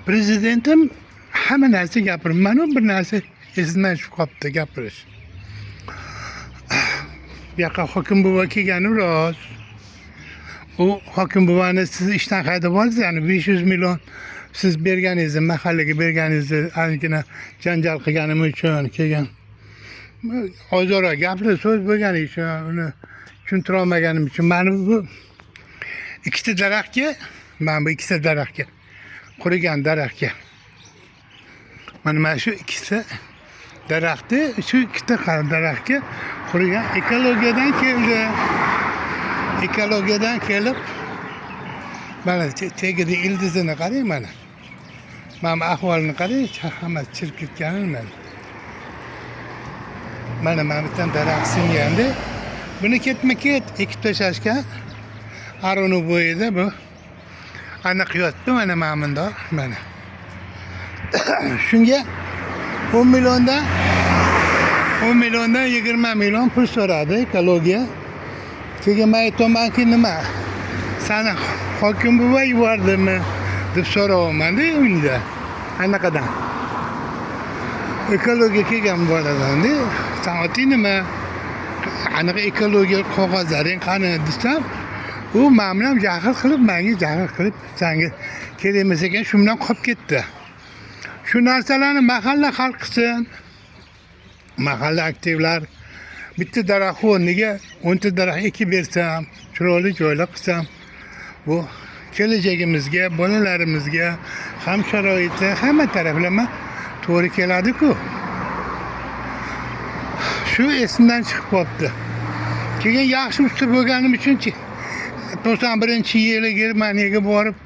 Prezidentim hamma narsa gapirib, mana bir narsa esimdan tushib qolibdi gapirish. Bu yoqqa hokim buva kelgani rost. U hokim buvani siz ishdan haydab oldingiz, ya'ni 500 million siz berganingizni, mahallaga berganingizni, aniqina janjal qilganim uchun kelgan. O'zaro gapli so'z bo'lgani uchun, uni tushuntira olmaganim uchun mana bu ikkita daraxtga, qurigan daraxtga. Mana shu ikkita daraxtni, shu ikkita daraxtga qurigan ekologiyadan kelib, mana tagida ildizini qarang mana. Mana ahvolini qarang, hammasi chirib ketganini mana. Mana bitta daraxt singandi. Buni ketma-ket ekib tashlashgan. Aroni bo'yida bu aniq yotdi mana bunda, mana. Shunga 10 milliondan 20 million pul so'radi ekologiya. Keyin men aytmanki nima? Sani hokim buva yubordimi deb so'rayapman-da uyda. Anaqadan. Ekologiya kelgan bo'ladanda, soati nima? Aniq ekologiya qog'ozlaring qani desam, u men bilan menga jahl qilib, senga kerakmas ekan, shu bilan qolib ketdi. Shu narsalarni mahalla hal qilsin. Mahalla aktivlar bitta daraxt o'rniga 10 ta daraxt ekib bersam, chiroyli joylar qilsam, bu kelajagimizga, bolalarimizga ham sharoiti, hamma taraflama to'g'ri keladi-ku. Shu esimdan chiqib qolibdi. Keyin yaxshi usta bo'lganim uchunchi 91-yili Germaniyaga borib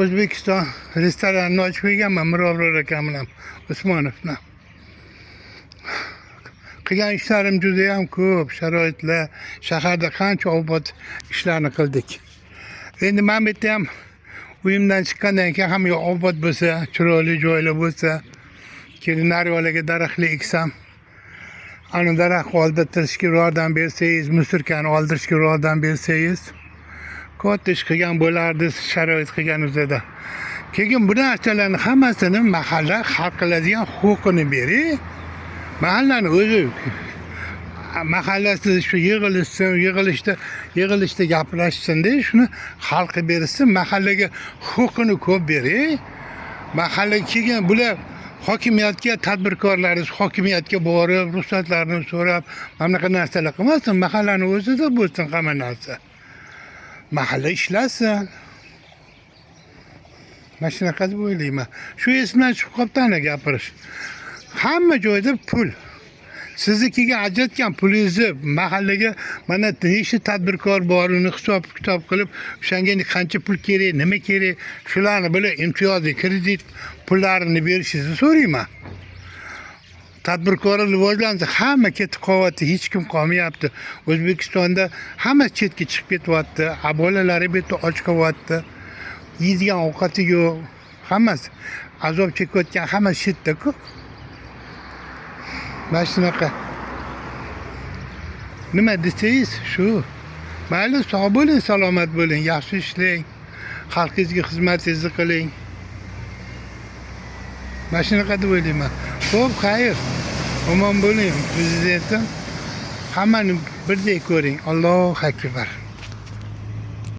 O'zbekiston restoranini ochib qo'yganman Mirobor akam bilan, Usmonovni. Qilgan ishlarim juda ham ko'p, sharoitlar, shaharda qancha obod ishlarni qildik. Endi men bitta ham uyimdan chiqqandan keyin ham obod bo'lsa, chiroyli joylar bo'lsa, keyin naryolarga daraxtlar eksam, ana daraxt oldirishga yordam bersangiz, musurkani oldirishga yordam bersangiz, katta ish qilgan bo'lardi, sharoit qilgan o'zida. Keyin bu narsalarni hammasini mahalla hal qiladigan huquqini bering. Mahallani o'zi mahallasi shu yig'ilishda gaplashsin-da, shuni hal qilib bersin, mahallaga huquqini ko'p bering. Mahallaga kelgan bular hokimiyatga, tadbirkorlar hokimiyatga borib, ruxsatlarni so'rab, mana bunaqa narsalar qilmasin, mahallani o'zida bo'lsin hamma narsa. Mahalla ishlasin. Mana shunaqa deb o'ylayman. Shu esimdan chiqib qolibdi ana gapirish. Hamma joyda pul. Siznikiga ajratgan pulingizni mahallaga mana nechta tadbirkor bor, uni hisob-kitob qilib, o'shanga qancha pul kerak, nima kerak, shularni bilan imtiyozli kredit pullarini berishingizni so'rayman. Tadbirkorlar rivojlansa, hamma ketib qolyapti, hech kim qolmayapti. O'zbekistonda hamma chetga chiqib ketyapti, bolalari bitta och qolyapti. Yeydigan ovqati yo'q, hammasi azob chekayotgan, hamma shitda-ku. Mana shunaqa. Nima desangiz shu. Mayli, sog' bo'ling, salomat bo'ling, yaxshi ishlang, xalqingizga xizmatingizni qiling. Mana shunaqa deb o'ylayman. Xo'p, xayr. Omon bo'ling, prezidentim. Hammani birdek ko'ring. Allohu akbar.